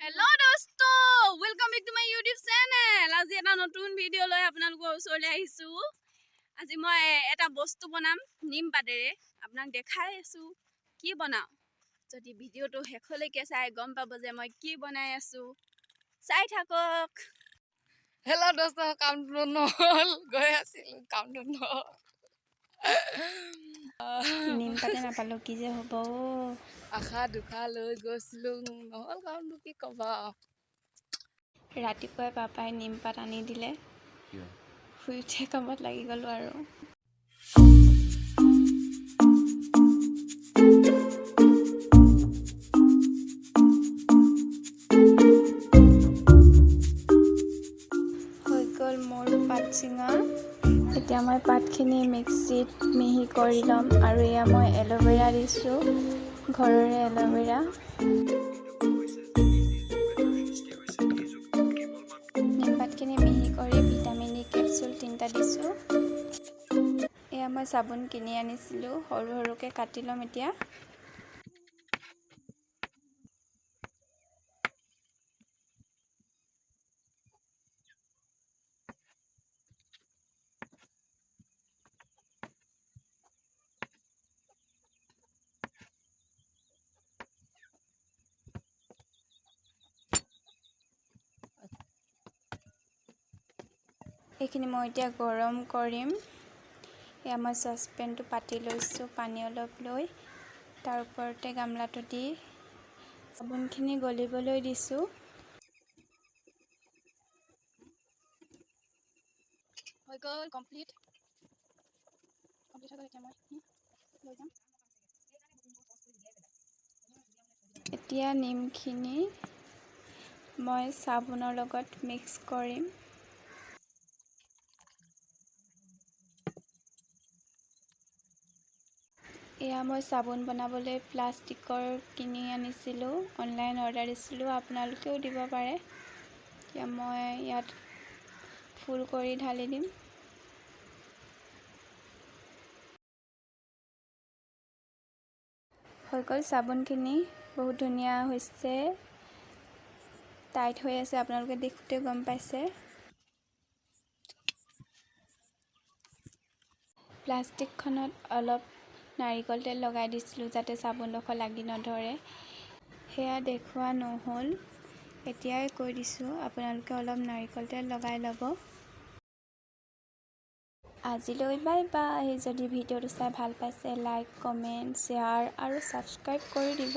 Hello dosto, welcome back to my YouTube channel. আজি এটা নতুন ভিডিও লৈ আপোনালোকৰ ওচৰলৈ আহিছো। আজি মই এটা বস্তু বনাম নিম পাতেৰে। আপোনাক দেখাই আছো কি বনাও। যদি ভিডিওটো শেষলৈকে চাই গম পাব যে মই কি বনাই আছো। চাই থাকক। Hello dosto, কামটো নহল গৈ আছিল কামটো নহল নিম পাতে নাপালো কি যে হ'ব আশা দুখা লৈ গৈছিলো নহল কামটো কি কবা ৰাতিপুৱাই পাপাই নিম পাত আনি দিলে শুই উঠি কামত লাগি গলো আৰু হৈ গ'ল মোৰ পাত চিঙা এতিয়া মই পাতখিনি মিক্সিত মিহি কৰি ল'ম আৰু এয়া মই এল'ভেৰা দিছোঁ ঘৰৰে এল'ভেৰা নিম পাতখিনি মিহি কৰি ভিটামিন ই কেপচুল 3টা দিছোঁ এয়া মই চাবোন কিনি আনিছিলোঁ সৰু সৰুকৈ কাটি ল'ম এতিয়া এইখিনি মই এতিয়া গৰম কৰিম এয়া মই চচপেনটো পাতি লৈছোঁ পানী অলপ লৈ তাৰ ওপৰতে গামলাটো দি চাবোনখিনি গলিবলৈ দিছোঁ হৈ গ'ল কমপ্লিট হৈ গ'ল এতিয়া মই লৈ যাম এতিয়া নিমখিনি মই চাবোনৰ লগত মিক্স কৰিম এয়া মই চাবোন বনাবলৈ প্লাষ্টিকৰ কিনি আনিছিলোঁ অনলাইন অৰ্ডাৰ দিছিলোঁ আপোনালোকেও দিব পাৰে এতিয়া মই ইয়াত ফুল কৰি ঢালি দিম হৈ গ'ল চাবোনখিনি বহুত ধুনীয়া হৈছে টাইট হৈ আছে আপোনালোকে দেখোঁতে গম পাইছে প্লাষ্টিকখনত অলপ নাৰিকল তেল লগাই দিছিলোঁ যাতে চাবোনডোখৰ লাগি নধৰে সেয়া দেখুওৱা নহ'ল এতিয়াই কৈ দিছোঁ আপোনালোকে অলপ নাৰিকল তেল লগাই ল'ব আজিলৈ বাই বাই যদি ভিডিঅ'টো চাই ভাল পাইছে লাইক কমেণ্ট শ্বেয়াৰ আৰু ছাবস্ক্ৰাইব কৰি দিব